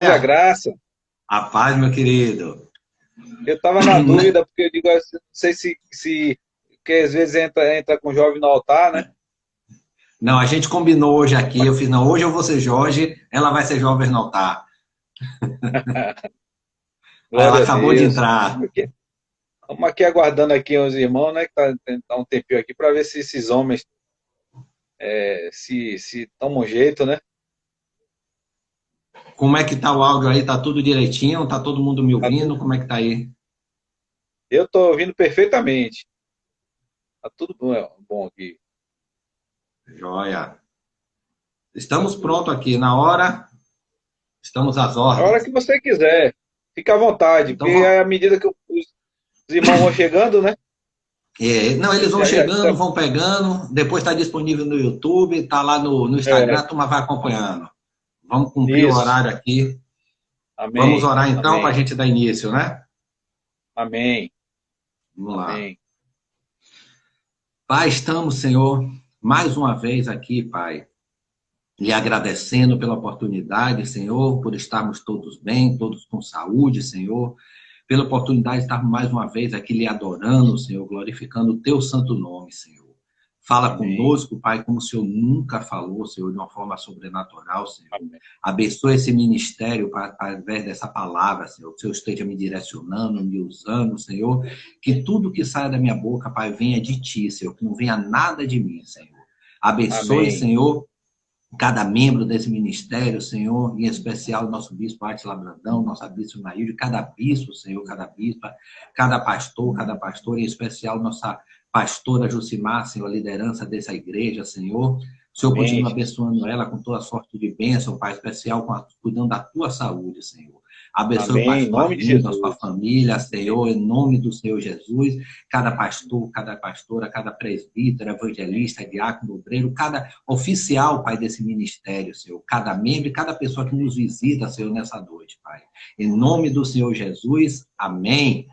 A graça. A paz, meu querido. Eu estava na dúvida, porque eu digo, assim, não sei se que às vezes entra com jovem no altar, né? Não, a gente combinou hoje aqui. Eu fiz, não, hoje eu vou ser Jorge, ela vai ser Jovem Notar. Aí ela Glória a acabou de Deus. entrar. Estamos aqui aguardando aqui os irmãos, né? Que tá um tempinho aqui para ver se esses homens se tomam jeito, né? Como é que tá o áudio aí? Tá tudo direitinho? Tá todo mundo me Tá ouvindo? tudo- Como é que tá aí? Eu estou ouvindo perfeitamente. Tá tudo bom aqui. Joia. Tá Estamos tudo. prontos aqui na hora. Estamos às A hora que ordens. você quiser, fica à vontade, Então porque vamos. à medida que os irmãos vão chegando, né? Não, eles vão Já chegando, vão pegando. Depois está disponível no YouTube, está lá no Instagram, é, a turma vai acompanhando. Vamos cumprir o isso. horário aqui. Vamos Amém. orar então para a Amém. gente dar início, né? Amém. Vamos lá. Amém. Pai, estamos, Senhor, mais uma vez aqui, Pai, lhe agradecendo pela oportunidade, Senhor, por estarmos todos bem, todos com saúde, Senhor, pela oportunidade de estarmos mais uma vez aqui lhe adorando, Senhor, glorificando o teu santo nome, Senhor. Fala Amém. conosco, Pai, como o Senhor nunca falou, Senhor, de uma forma sobrenatural, Senhor. Amém. Abençoa esse ministério através dessa palavra, Senhor. Que o Senhor esteja me direcionando, me usando, Senhor. Que tudo que saia da minha boca, Pai, venha de Ti, Senhor. Que não venha nada de mim, Senhor. Abençoe, Amém. Senhor, cada membro desse ministério, Senhor, em especial o nosso bispo Átila Brandão, nossa bispo Nailde, cada bispo, Senhor, cada bispa, cada pastor, cada pastora, em especial nossa pastora Jucimar, Senhor, a liderança dessa igreja, Senhor. O Senhor Amém, continua Jesus. abençoando ela com toda sorte de bênção, Pai, especial cuidando da tua saúde, Senhor. Abençoe o Amém. Em pastor nome de Arlindo, a sua Jesus. família, Amém. Senhor, em nome do Senhor Jesus, cada pastor, cada pastora, cada presbítero, evangelista, diácono, obreiro, cada oficial, Pai, desse ministério, Senhor, cada membro e cada pessoa que nos visita, Senhor, nessa noite, Pai. Em nome do Senhor Jesus, amém.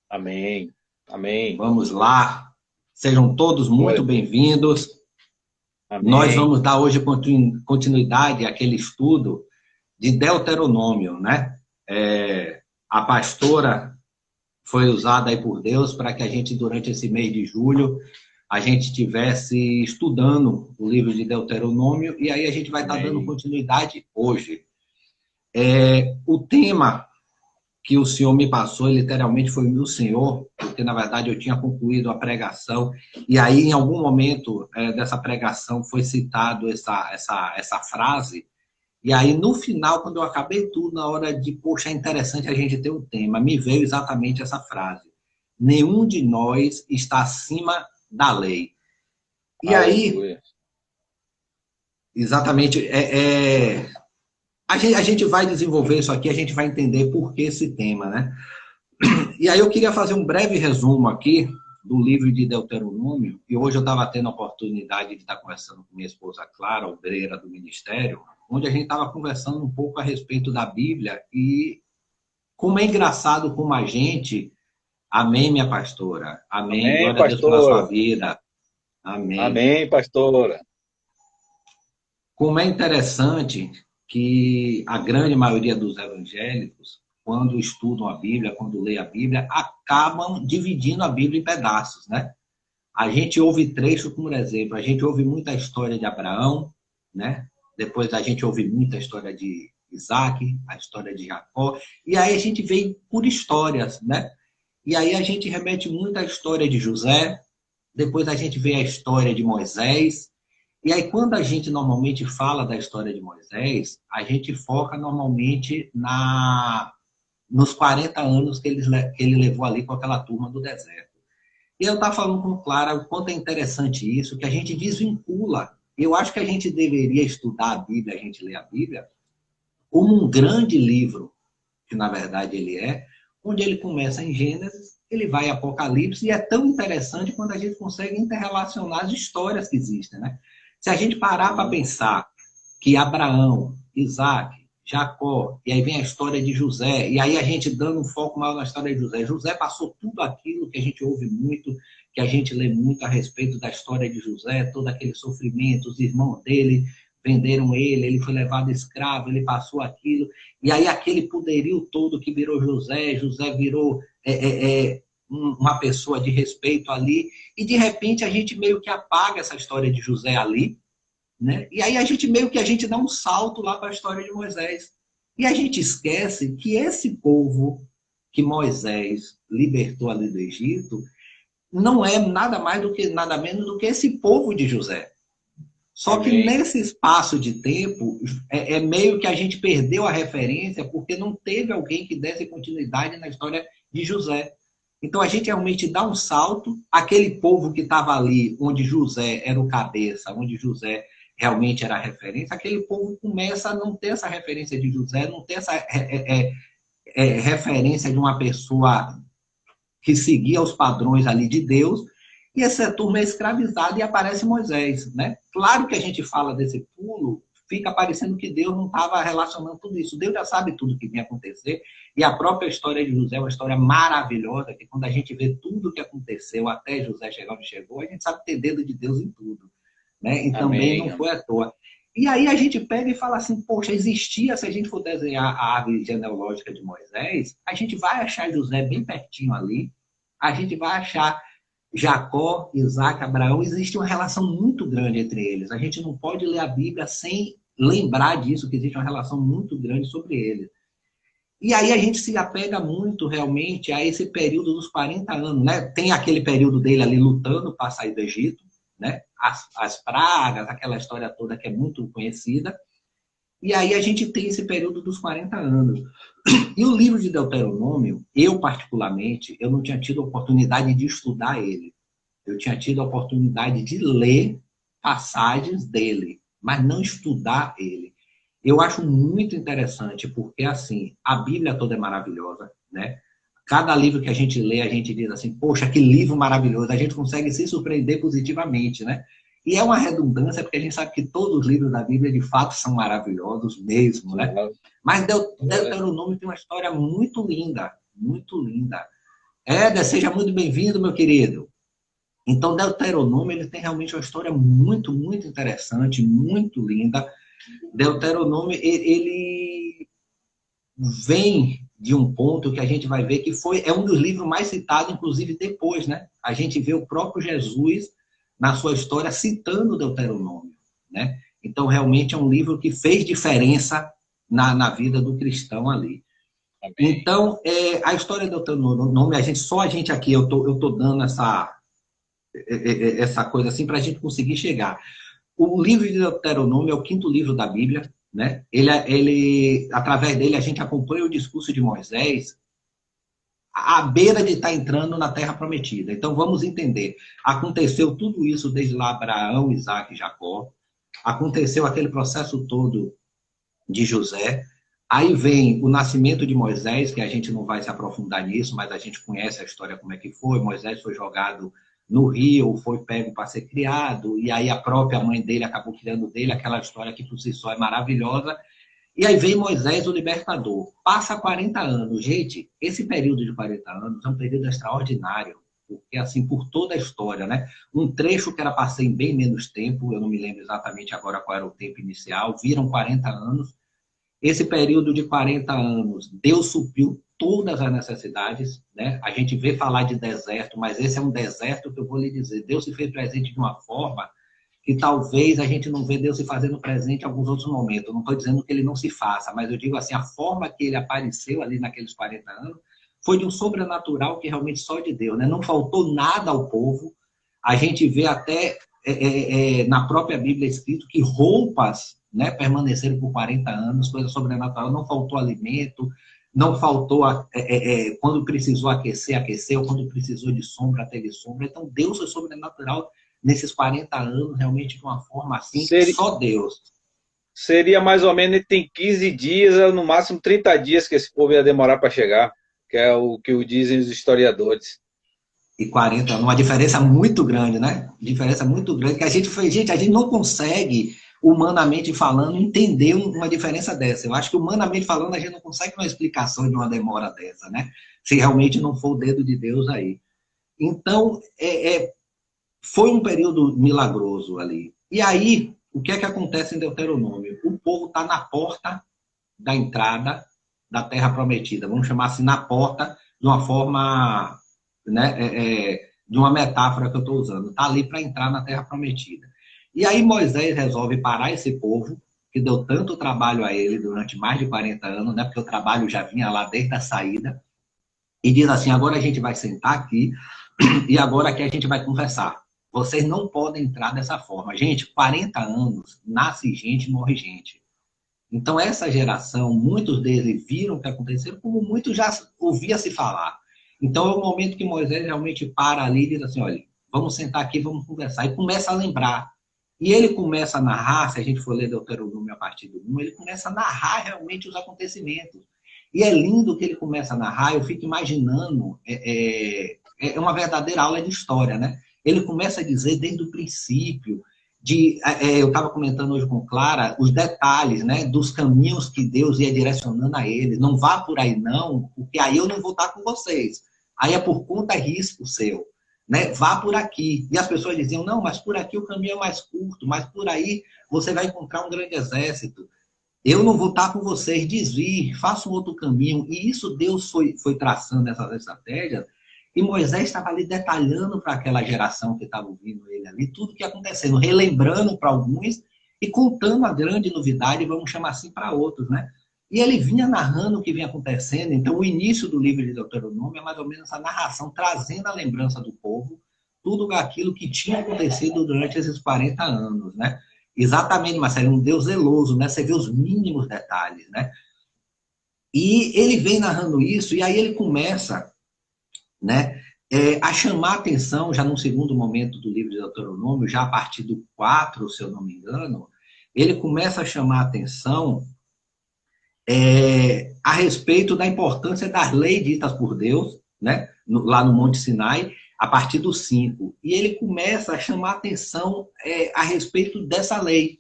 Amém. Amém. Vamos lá. Sejam todos Glória muito a Deus. bem-vindos. Nós Amém. vamos dar hoje continuidade àquele estudo de Deuteronômio, né? A pastora foi usada aí por Deus para que a gente, durante esse mês de julho, a gente estivesse estudando o livro de Deuteronômio, e aí a gente vai estar dando Amém. continuidade hoje. O tema que o Senhor me passou, literalmente, foi o meu Senhor, porque, na verdade, eu tinha concluído a pregação, e aí, em algum momento dessa pregação, foi citado essa frase, e aí, no final, quando eu acabei tudo, na hora de, poxa, é interessante a gente ter um tema, me veio exatamente essa frase. Nenhum de nós está acima da lei. E aí, Aleluia. exatamente, a gente vai desenvolver isso aqui, a gente vai entender por que esse tema, né? E aí eu queria fazer um breve resumo aqui do livro de Deuteronômio, e hoje eu estava tendo a oportunidade de estar conversando com minha esposa Clara, obreira do ministério, onde a gente estava conversando um pouco a respeito da Bíblia, e como é engraçado como a gente, amém, minha pastora, amém, Amém, glória a Deus pela sua pastora. vida, amém. Amém, pastora. Como é interessante que a grande maioria dos evangélicos, quando estudam a Bíblia, quando lê a Bíblia, acabam dividindo a Bíblia em pedaços, né? A gente ouve trechos, por exemplo, a gente ouve muita história de Abraão, né? Depois a gente ouve muita história de Isaac, a história de Jacó, e aí a gente vem por histórias, né? E aí a gente remete muito à história de José, depois a gente vê a história de Moisés, e aí quando a gente normalmente fala da história de Moisés, a gente foca normalmente nos 40 anos que ele levou ali com aquela turma do deserto. E eu estava falando com Clara o quanto é interessante isso, que a gente desvincula. Eu acho que a gente deveria estudar a Bíblia, a gente ler a Bíblia, como um grande livro, que na verdade ele é, onde ele começa em Gênesis, ele vai em Apocalipse, e é tão interessante quando a gente consegue interrelacionar as histórias que existem, né? Se a gente parar para Sim. pensar que Abraão, Isaac, Jacó, e aí vem a história de José, e aí a gente dando um foco maior na história de José. José passou tudo aquilo que a gente ouve muito, que a gente lê muito a respeito da história de José, todo aquele sofrimento, os irmãos dele prenderam ele foi levado escravo, ele passou aquilo, e aí aquele poderio todo que virou José, José virou uma pessoa de respeito ali, e de repente a gente meio que apaga essa história de José ali, né? E aí a gente meio que a gente dá um salto lá para a história de Moisés. E a gente esquece que esse povo que Moisés libertou ali do Egito não é nada mais do que nada menos do que esse povo de José. Só que nesse espaço de tempo, meio que a gente perdeu a referência porque não teve alguém que desse continuidade na história de José. Então a gente realmente dá um salto, aquele povo que estava ali, onde José era o cabeça, onde José realmente era a referência, aquele povo começa a não ter essa referência de José, não ter essa referência de uma pessoa que seguia os padrões ali de Deus, e essa turma é escravizada e aparece Moisés, né? Claro que a gente fala desse pulo, fica parecendo que Deus não estava relacionando tudo isso. Deus já sabe tudo que ia acontecer, e a própria história de José é uma história maravilhosa, que quando a gente vê tudo o que aconteceu até José chegar onde chegou, a gente sabe ter dedo de Deus em tudo, né? E também não foi à toa. E aí a gente pega e fala assim, poxa, existia, se a gente for desenhar a árvore genealógica de Moisés, a gente vai achar José bem pertinho ali, a gente vai achar Jacó, Isaac, Abraão, existe uma relação muito grande entre eles. A gente não pode ler a Bíblia sem lembrar disso, que existe uma relação muito grande sobre eles. E aí a gente se apega muito, realmente, a esse período dos 40 anos, né? Tem aquele período dele ali lutando para sair do Egito, né? As pragas, aquela história toda que é muito conhecida. E aí a gente tem esse período dos 40 anos. E o livro de Deuteronômio, eu particularmente, eu não tinha tido a oportunidade de estudar ele. Eu tinha tido a oportunidade de ler passagens dele, mas não estudar ele. Eu acho muito interessante, porque assim, a Bíblia toda é maravilhosa, né? Cada livro que a gente lê, a gente diz assim, poxa, que livro maravilhoso, a gente consegue se surpreender positivamente, né? E é uma redundância, porque a gente sabe que todos os livros da Bíblia, de fato, são maravilhosos mesmo, né? Mas Deuteronômio tem uma história muito linda, muito linda. Éder, seja muito bem-vindo, meu querido. Então, Deuteronômio, ele tem realmente uma história muito, muito interessante, muito linda. Deuteronômio, ele vem de um ponto que a gente vai ver que é um dos livros mais citados, inclusive depois, né? A gente vê o próprio Jesus na sua história citando Deuteronômio, né? Então, realmente é um livro que fez diferença na vida do cristão ali. Amém. Então, a história do Deuteronômio, só a gente aqui, eu tô dando essa coisa assim para a gente conseguir chegar. O livro de Deuteronômio é o quinto livro da Bíblia, né? Através dele, a gente acompanha o discurso de Moisés à beira de estar entrando na Terra Prometida. Então, vamos entender. Aconteceu tudo isso desde lá Abraão, Isaac e Jacó. Aconteceu aquele processo todo de José. Aí vem o nascimento de Moisés, que a gente não vai se aprofundar nisso, mas a gente conhece a história como é que foi. Moisés foi jogado no rio, foi pego para ser criado, e aí a própria mãe dele acabou criando dele, aquela história que por si só é maravilhosa. E aí vem Moisés, o libertador. Passa 40 anos. Gente, esse período de 40 anos é um período extraordinário, porque assim, por toda a história, né? Um trecho que era para ser em bem menos tempo, eu não me lembro exatamente agora qual era o tempo inicial, viram 40 anos. Esse período de 40 anos, Deus supriu todas as necessidades, né? A gente vê falar de deserto, mas esse é um deserto que eu vou lhe dizer. Deus se fez presente de uma forma que talvez a gente não vê Deus se fazendo presente em alguns outros momentos. Eu não estou dizendo que ele não se faça, mas eu digo assim, a forma que ele apareceu ali naqueles 40 anos foi de um sobrenatural que realmente só de Deus, né? Não faltou nada ao povo. A gente vê até na própria Bíblia escrito que roupas, né, permaneceram por 40 anos, coisa sobrenatural, não faltou alimento, não faltou, quando precisou aquecer, aqueceu, quando precisou de sombra, teve sombra. Então, Deus foi sobrenatural nesses 40 anos, realmente de uma forma assim, só Deus. Seria mais ou menos, tem 15 dias, no máximo 30 dias que esse povo ia demorar para chegar, que é o que dizem os historiadores. E 40 anos, uma diferença muito grande, né? Diferença muito grande, que a gente não consegue, humanamente falando, entender uma diferença dessa. Eu acho que humanamente falando, a gente não consegue uma explicação de uma demora dessa, né? Se realmente não for o dedo de Deus aí. Então, foi um período milagroso ali. E aí, o que é que acontece em Deuteronômio? O povo está na porta da entrada da Terra Prometida. Vamos chamar assim, na porta, de uma forma, né, de uma metáfora que eu estou usando. Está ali para entrar na Terra Prometida. E aí Moisés resolve parar esse povo, que deu tanto trabalho a ele durante mais de 40 anos, né, porque o trabalho já vinha lá desde a saída, e diz assim, agora a gente vai sentar aqui, e agora aqui a gente vai conversar. Vocês não podem entrar dessa forma. Gente, 40 anos, nasce gente, morre gente. Então, essa geração, muitos deles viram o que aconteceu, como muitos já ouviam se falar. Então, é o momento que Moisés realmente para ali e diz assim, olha, vamos sentar aqui, vamos conversar. E começa a lembrar. E ele começa a narrar, se a gente for ler Deuteronômio a partir do 1, ele começa a narrar realmente os acontecimentos. E é lindo que ele começa a narrar, eu fico imaginando, é uma verdadeira aula de história, né? Ele começa a dizer desde o princípio, eu estava comentando hoje com Clara, os detalhes, né, dos caminhos que Deus ia direcionando a eles. Não vá por aí não, porque aí eu não vou estar com vocês. Aí é por conta e risco seu. Né? Vá por aqui. E as pessoas diziam, não, mas por aqui o caminho é mais curto, mas por aí você vai encontrar um grande exército. Eu não vou estar com vocês, desvie, faça um outro caminho. E isso Deus foi traçando essas estratégias. E Moisés estava ali detalhando para aquela geração que estava ouvindo ele ali, tudo o que ia acontecendo, relembrando para alguns e contando a grande novidade, vamos chamar assim, para outros, né? E ele vinha narrando o que vinha acontecendo. Então, o início do livro de Deuteronômio é mais ou menos essa narração, trazendo a lembrança do povo, tudo aquilo que tinha acontecido durante esses 40 anos, né? Exatamente, Marcelo, um Deus zeloso, né? Você vê os mínimos detalhes, né? E ele vem narrando isso, e aí ele começa, né, a chamar a atenção, já no segundo momento do livro de Deuteronômio, já a partir do 4, se eu não me engano, ele começa a chamar a atenção a respeito da importância das leis ditas por Deus, né, lá no Monte Sinai, a partir do 5. E ele começa a chamar a atenção a respeito dessa lei.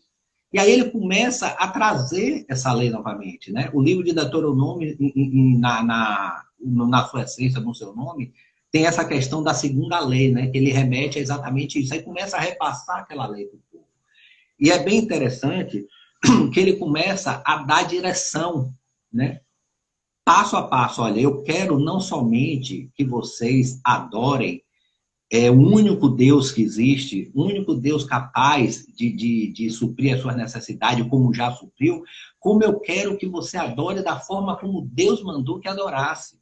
E aí ele começa a trazer essa lei novamente. Né? O livro de Deuteronômio, na sua essência, no seu nome, tem essa questão da segunda lei, né? Que ele remete a exatamente isso. Aí começa a repassar aquela lei para o povo. E é bem interessante que ele começa a dar direção, né? Passo a passo. Olha, eu quero não somente que vocês adorem o único Deus que existe, o único Deus capaz de suprir as suas necessidades, como já supriu, como eu quero que você adore da forma como Deus mandou que adorasse.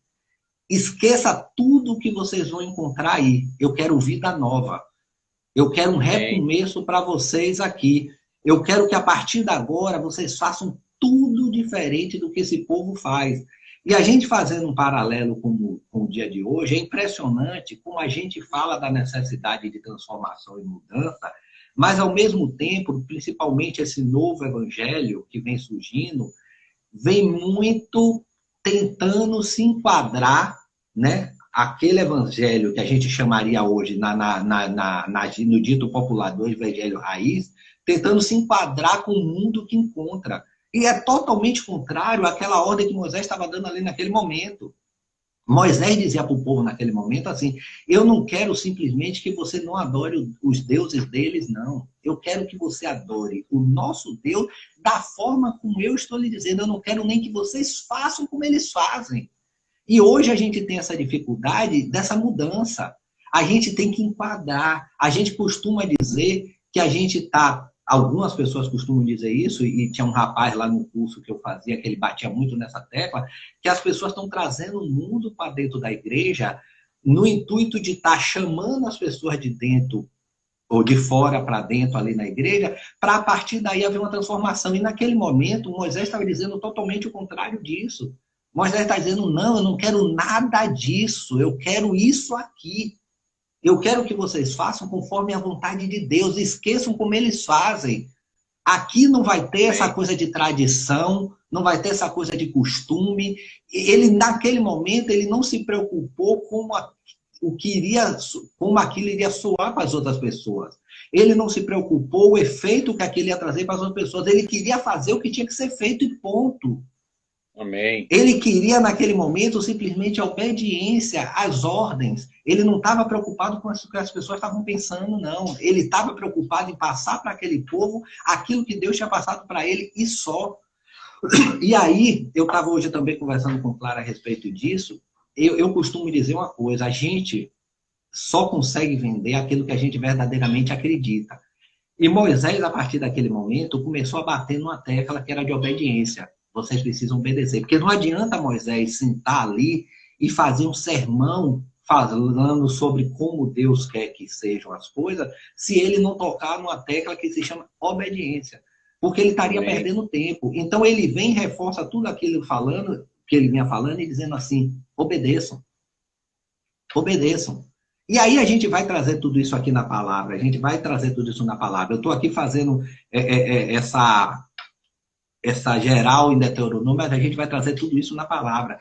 Esqueça tudo que vocês vão encontrar aí. Eu quero vida nova. Eu quero um recomeço para vocês aqui. Eu quero que a partir de agora vocês façam tudo diferente do que esse povo faz. E a gente fazendo um paralelo com o dia de hoje, é impressionante como a gente fala da necessidade de transformação e mudança, mas ao mesmo tempo, principalmente esse novo evangelho que vem surgindo, vem muito tentando se enquadrar, né? Aquele evangelho que a gente chamaria hoje, no dito popular do evangelho raiz, tentando se enquadrar com o mundo que encontra. E é totalmente contrário àquela ordem que Moisés estava dando ali naquele momento. Moisés dizia para o povo naquele momento assim, eu não quero simplesmente que você não adore os deuses deles, não. Eu quero que você adore o nosso Deus da forma como eu estou lhe dizendo. Eu não quero nem que vocês façam como eles fazem. E hoje a gente tem essa dificuldade dessa mudança. A gente tem que enquadrar. A gente costuma dizer que a gente está... Algumas pessoas costumam dizer isso, e tinha um rapaz lá no curso que eu fazia, que ele batia muito nessa tecla, que as pessoas estão trazendo o mundo para dentro da igreja no intuito de estar chamando as pessoas de dentro ou de fora para dentro ali na igreja, para a partir daí haver uma transformação. E naquele momento, Moisés estava dizendo totalmente o contrário disso. Moisés está dizendo, não, eu não quero nada disso, eu quero isso aqui. Eu quero que vocês façam conforme a vontade de Deus. Esqueçam como eles fazem. Aqui não vai ter essa coisa de tradição, não vai ter essa coisa de costume. Ele, naquele momento, ele não se preocupou como aquilo iria soar para as outras pessoas. Ele não se preocupou o efeito que aquilo ia trazer para as outras pessoas. Ele queria fazer o que tinha que ser feito e ponto. Amém. Ele queria, naquele momento, simplesmente a obediência às ordens. Ele não estava preocupado com o que as pessoas estavam pensando, não. Ele estava preocupado em passar para aquele povo aquilo que Deus tinha passado para ele e só. E aí, eu estava hoje também conversando com Clara a respeito disso. Eu costumo dizer uma coisa: a gente só consegue vender aquilo que a gente verdadeiramente acredita. E Moisés, a partir daquele momento, começou a bater numa tecla que era de obediência. Vocês precisam obedecer. Porque não adianta Moisés sentar ali e fazer um sermão falando sobre como Deus quer que sejam as coisas, se ele não tocar numa tecla que se chama obediência. Porque ele estaria Amém. perdendo tempo. Então ele vem e reforça tudo aquilo falando, que ele vinha falando e dizendo assim: obedeçam. Obedeçam. E aí a gente vai trazer tudo isso aqui na palavra, a gente vai trazer tudo isso na palavra. Eu estou aqui fazendo essa geral em Deuteronômio, mas a gente vai trazer tudo isso na palavra.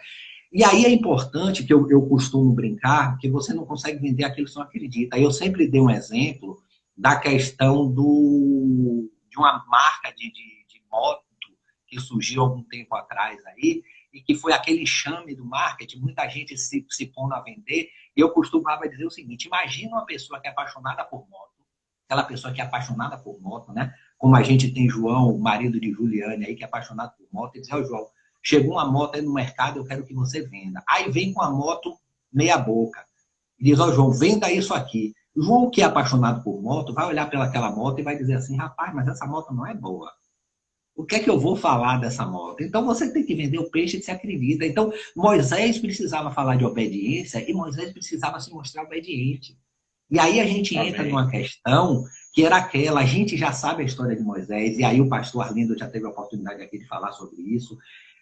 E aí é importante, que eu costumo brincar, que você não consegue vender aquilo que você não acredita. Eu sempre dei um exemplo da questão de uma marca de moto que surgiu há algum tempo atrás aí, e que foi aquele chame do marketing, muita gente se pondo a vender. E eu costumava dizer o seguinte: imagina uma pessoa que é apaixonada por moto, aquela pessoa que é apaixonada por moto, né? Como a gente tem João, o marido de Juliane aí, que é apaixonado por moto, e diz: ó, João, chegou uma moto aí no mercado, eu quero que você venda. Aí vem com a moto meia boca, e diz: ó, João, venda isso aqui. O João, que é apaixonado por moto, vai olhar pelaquela moto e vai dizer assim: rapaz, mas essa moto não é boa. O que é que eu vou falar dessa moto? Então você tem que vender o peixe que se acredita. Então Moisés precisava falar de obediência e Moisés precisava se mostrar obediente. E aí a gente entra Amém. numa questão que era aquela: a gente já sabe a história de Moisés, e aí o pastor Arlindo já teve a oportunidade aqui de falar sobre isso.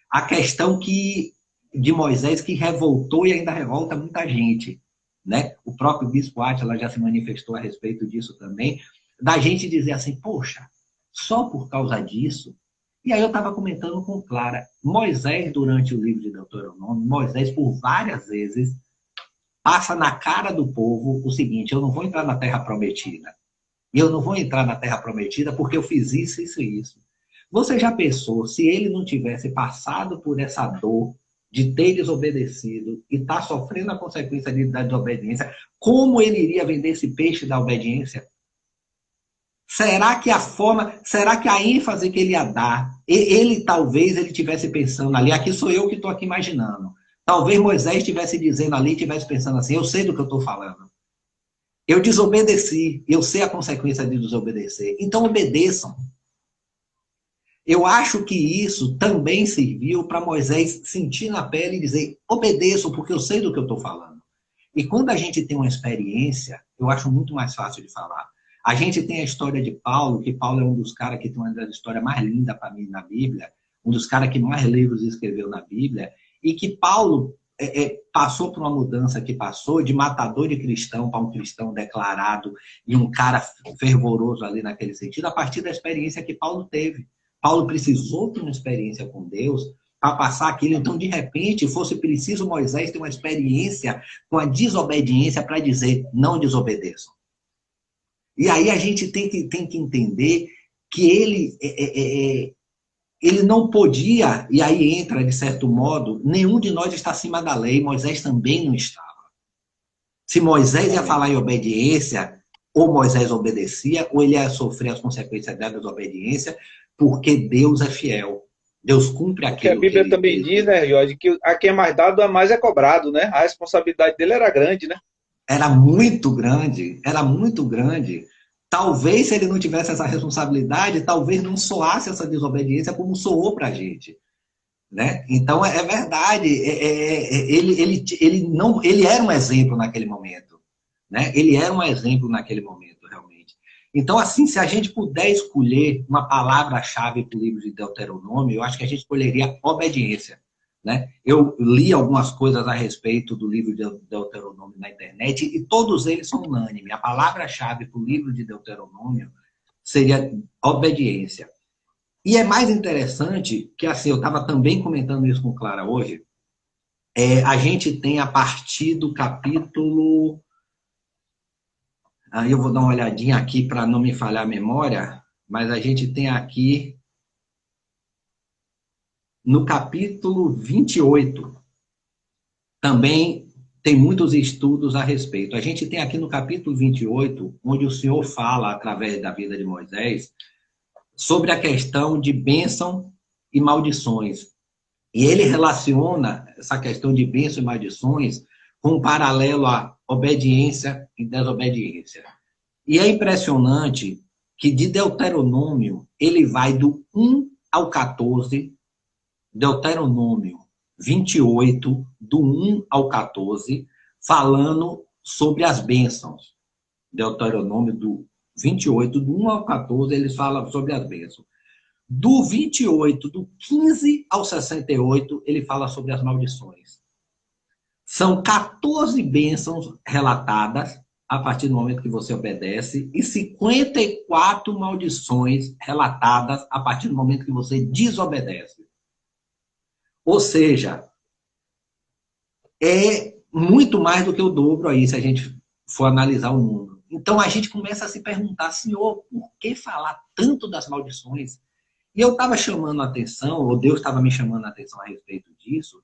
A questão de Moisés que revoltou e ainda revolta muita gente. Né? O próprio Bispo Átila já se manifestou a respeito disso também, da gente dizer assim: poxa, só por causa disso. E aí eu estava comentando com Clara: Moisés, durante o livro de Deuteronômio, Moisés, por várias vezes, passa na cara do povo o seguinte: eu não vou entrar na terra prometida. E eu não vou entrar na terra prometida porque eu fiz isso, isso e isso. Você já pensou, se ele não tivesse passado por essa dor de ter desobedecido e estar sofrendo a consequência da desobediência, como ele iria vender esse peixe da obediência? Será que será que a ênfase que ele ia dar, talvez ele estivesse pensando ali, aqui sou eu que estou aqui imaginando. Talvez Moisés estivesse dizendo ali, estivesse pensando assim: eu sei do que eu estou falando. Eu desobedeci, eu sei a consequência de desobedecer. Então obedeçam. Eu acho que isso também serviu para Moisés sentir na pele e dizer: obedeçam, porque eu sei do que eu estou falando. E quando a gente tem uma experiência, eu acho muito mais fácil de falar. A gente tem a história de Paulo, que Paulo é um dos caras que tem uma das histórias mais lindas para mim na Bíblia, um dos caras que mais livros escreveu na Bíblia, e que Paulo passou por uma mudança que passou de matador de cristão para um cristão declarado e um cara fervoroso ali naquele sentido, a partir da experiência que Paulo teve. Paulo precisou ter uma experiência com Deus para passar aquilo. Então, de repente, fosse preciso Moisés ter uma experiência com a desobediência para dizer: não desobedeçam. E aí a gente tem que entender que ele não podia, e aí entra, de certo modo, nenhum de nós está acima da lei, Moisés também não estava. Se Moisés ia falar em obediência, ou Moisés obedecia, ou ele ia sofrer as consequências da desobediência, porque Deus é fiel. Deus cumpre Porque a aquilo que Bíblia ele também diz, né, Jorge, que a quem é mais dado, a mais é cobrado, né? A responsabilidade dele era grande, né? era muito grande, era muito grande. Talvez, se ele não tivesse essa responsabilidade, talvez não soasse essa desobediência como soou para a gente. Né? Então, é verdade, ele era um exemplo naquele momento. Né? Ele era um exemplo naquele momento, realmente. Então, assim, se a gente puder escolher uma palavra-chave para o livro de Deuteronômio, eu acho que a gente escolheria obediência. Né? Eu li algumas coisas a respeito do livro de Deuteronômio na internet e todos eles são unânimes. A palavra-chave para o livro de Deuteronômio seria obediência. E é mais interessante que, assim, eu estava também comentando isso com Clara hoje, a gente tem a partir do capítulo... Aí eu vou dar uma olhadinha aqui para não me falhar a memória, mas a gente tem aqui no capítulo 28, também tem muitos estudos a respeito. A gente tem aqui no capítulo 28, onde o Senhor fala, através da vida de Moisés, sobre a questão de bênção e maldições. E ele relaciona essa questão de bênção e maldições com um paralelo à obediência e desobediência. E é impressionante que de Deuteronômio, ele vai do 1 ao 14, Deuteronômio 28, do 1 ao 14, falando sobre as bênçãos. Deuteronômio do 28, do 1 ao 14, ele fala sobre as bênçãos. Do 28, do 15 ao 68, ele fala sobre as maldições. São 14 bênçãos relatadas a partir do momento que você obedece e 54 maldições relatadas a partir do momento que você desobedece. Ou seja, é muito mais do que o dobro aí, se a gente for analisar o mundo. Então a gente começa a se perguntar, Senhor, por que falar tanto das maldições? E eu estava chamando a atenção, ou Deus estava me chamando a atenção a respeito disso,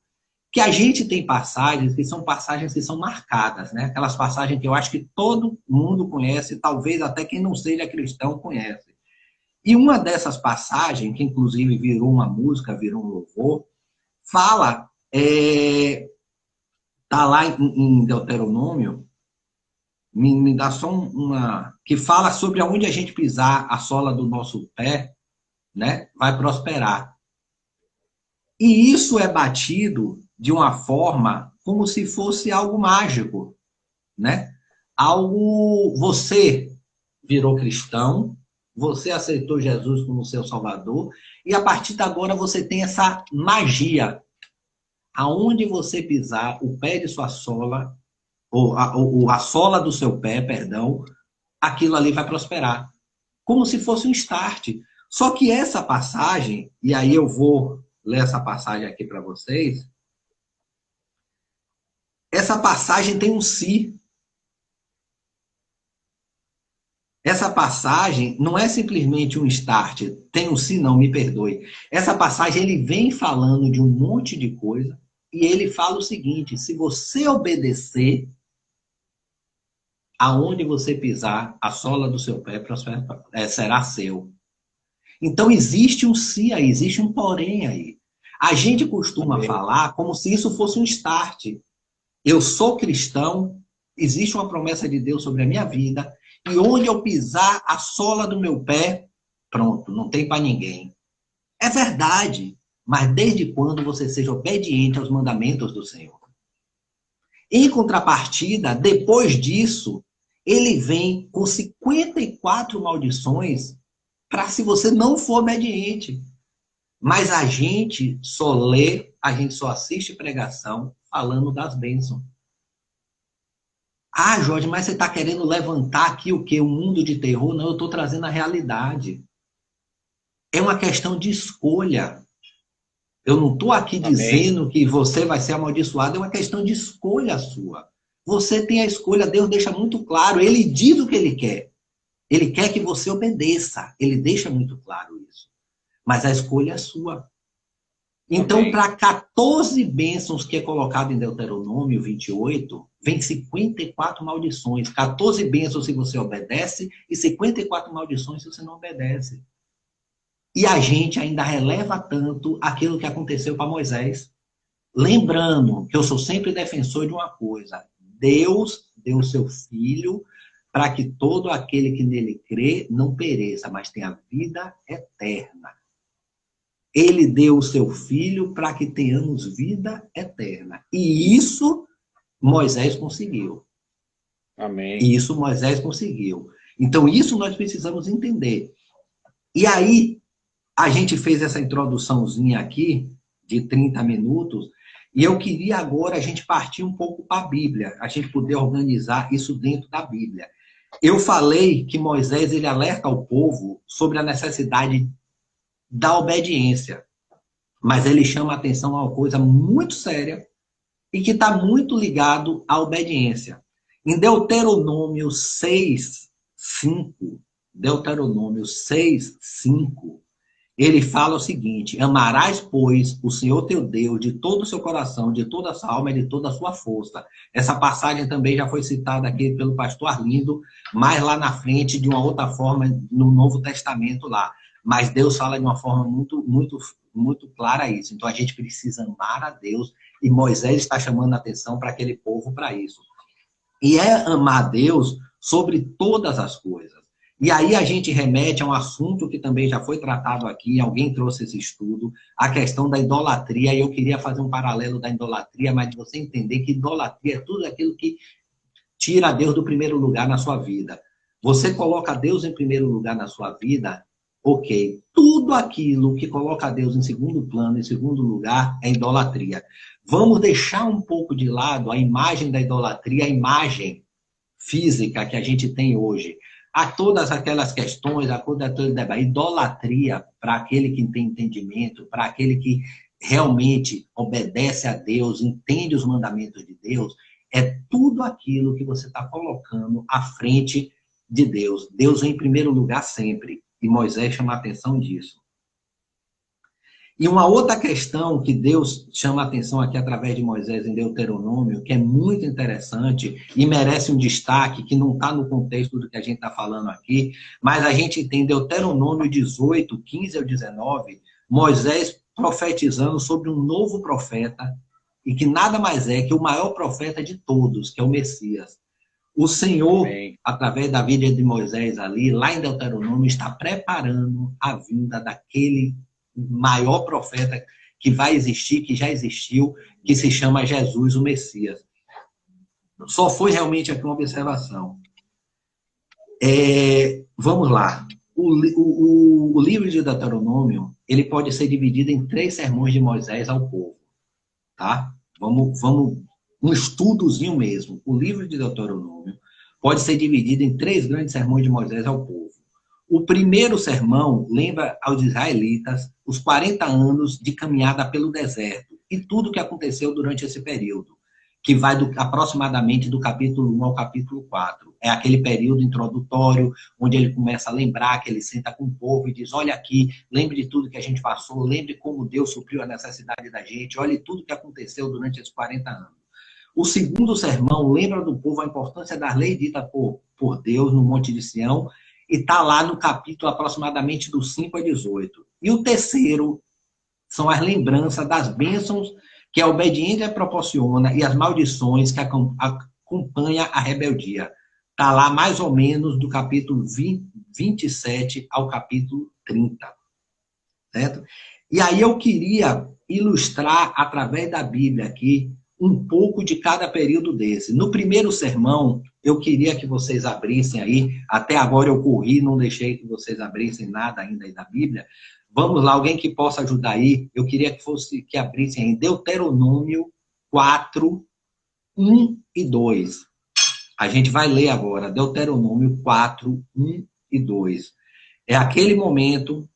que a gente tem passagens que são marcadas, né? Aquelas passagens que eu acho que todo mundo conhece, talvez até quem não seja cristão conhece. E uma dessas passagens, que inclusive virou uma música, virou um louvor, fala, tá lá em Deuteronômio, me dá só uma, que fala sobre aonde a gente pisar a sola do nosso pé, né, vai prosperar. E isso é batido de uma forma como se fosse algo mágico, né? Algo, você virou cristão, você aceitou Jesus como seu salvador, e a partir de agora você tem essa magia. Aonde você pisar o pé de sua sola, ou a sola do seu pé, perdão, aquilo ali vai prosperar. Como se fosse um start. Só que essa passagem, e aí eu vou ler essa passagem aqui para vocês, essa passagem tem um si. Essa passagem não é simplesmente um start, tem um si, não, me perdoe. Essa passagem ele vem falando de um monte de coisa e ele fala o seguinte, se você obedecer, aonde você pisar, a sola do seu pé será seu. Então existe um si aí, existe um porém aí. A gente costuma falar como se isso fosse um start. Eu sou cristão, existe uma promessa de Deus sobre a minha vida, e onde eu pisar a sola do meu pé, pronto, não tem para ninguém. É verdade, mas desde quando você seja obediente aos mandamentos do Senhor? Em contrapartida, depois disso, ele vem com 54 maldições para se você não for obediente. Mas a gente só lê, a gente só assiste pregação falando das bênçãos. Ah, Jorge, mas você está querendo levantar aqui o quê? Um mundo de terror? Não, eu estou trazendo a realidade. É uma questão de escolha. Eu não estou aqui dizendo que você vai ser amaldiçoado, é uma questão de escolha sua. Você tem a escolha, Deus deixa muito claro, ele diz o que ele quer. Ele quer que você obedeça, ele deixa muito claro isso. Mas a escolha é sua. Então, para 14 bênçãos que é colocado em Deuteronômio 28, vem 54 maldições. 14 bênçãos se você obedece e 54 maldições se você não obedece. E a gente ainda releva tanto aquilo que aconteceu para Moisés. Lembrando que eu sou sempre defensor de uma coisa. Deus deu seu Filho para que todo aquele que nele crê não pereça, mas tenha vida eterna. Ele deu o seu Filho para que tenhamos vida eterna. E isso Moisés conseguiu. Amém. E isso Moisés conseguiu. Então, isso nós precisamos entender. E aí, a gente fez essa introduçãozinha aqui, de 30 minutos, e eu queria agora a gente partir um pouco para a Bíblia, a gente poder organizar isso dentro da Bíblia. Eu falei que Moisés ele alerta o povo sobre a necessidade da obediência. Mas ele chama a atenção a uma coisa muito séria e que está muito ligado à obediência. Em Deuteronômio 6, 5, ele fala o seguinte: amarás, pois, o Senhor teu Deus de todo o seu coração, de toda a sua alma e de toda a sua força. Essa passagem também já foi citada aqui pelo pastor Arlindo, mais lá na frente, de uma outra forma, no Novo Testamento lá. Mas Deus fala de uma forma muito, muito, muito clara isso. Então a gente precisa amar a Deus, e Moisés está chamando a atenção para aquele povo para isso. E é amar a Deus sobre todas as coisas. E aí a gente remete a um assunto que também já foi tratado aqui, alguém trouxe esse estudo, a questão da idolatria, e eu queria fazer um paralelo da idolatria, mas de você entender que idolatria é tudo aquilo que tira Deus do primeiro lugar na sua vida. Você coloca Deus em primeiro lugar na sua vida, ok. Tudo aquilo que coloca Deus em segundo plano, em segundo lugar, é idolatria. Vamos deixar um pouco de lado a imagem da idolatria, a imagem física que a gente tem hoje. A todas aquelas questões, a toda a idolatria, para aquele que tem entendimento, para aquele que realmente obedece a Deus, entende os mandamentos de Deus, é tudo aquilo que você está colocando à frente de Deus. Deus vem em primeiro lugar sempre. E Moisés chama a atenção disso. E uma outra questão que Deus chama a atenção aqui através de Moisés em Deuteronômio, que é muito interessante e merece um destaque, que não está no contexto do que a gente está falando aqui, mas a gente tem Deuteronômio 18, 15 ao 19, Moisés profetizando sobre um novo profeta, e que nada mais é que o maior profeta de todos, que é o Messias. O Senhor, amém, através da vida de Moisés ali, lá em Deuteronômio, está preparando a vinda daquele maior profeta que vai existir, que já existiu, que se chama Jesus, o Messias. Só foi realmente aqui uma observação. Vamos lá. O livro de Deuteronômio, ele pode ser dividido em 3 sermões de Moisés ao povo. Tá? Vamos um estudozinho mesmo. O livro de Deuteronômio pode ser dividido em 3 grandes sermões de Moisés ao povo. O primeiro sermão lembra aos israelitas os 40 anos de caminhada pelo deserto e tudo o que aconteceu durante esse período, que vai aproximadamente do capítulo 1 ao capítulo 4. É aquele período introdutório, onde ele começa a lembrar, que ele senta com o povo e diz: olha aqui, lembre de tudo que a gente passou, lembre como Deus supriu a necessidade da gente, olhe tudo que aconteceu durante esses 40 anos. O segundo sermão lembra do povo a importância das leis ditas por Deus no Monte de Sião, e está lá no capítulo aproximadamente do 5 a 18. E o terceiro são as lembranças das bênçãos que a obediência proporciona e as maldições que acompanham a rebeldia. Está lá mais ou menos do capítulo 27 ao capítulo 30. Certo? E aí eu queria ilustrar, através da Bíblia aqui, um pouco de cada período desse. No primeiro sermão, eu queria que vocês abrissem aí, até agora eu corri, não deixei que vocês abrissem nada ainda aí da Bíblia. Vamos lá, alguém que possa ajudar aí, eu queria que abrissem aí Deuteronômio 4, 1 e 2. A gente vai ler agora, Deuteronômio 4, 1 e 2. É aquele momento